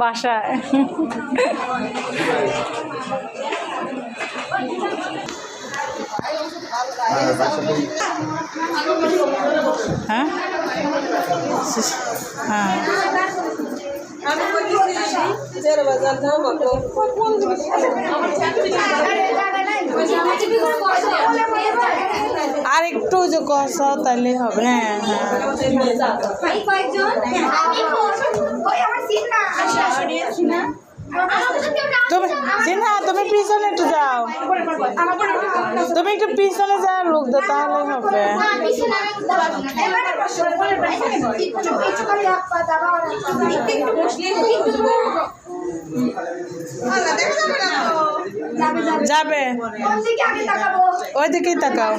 বাসায় হ্যাঁ হ্যাঁ আর একটু যে কষ তাইলে হবে। হ্যাঁ হ্যাঁ তুমি পিছনে একটু যাও, তুমি একটু পিছনে যাও লোক দে তাহলে হবে। যাবে ওই দিকেই তাকাও।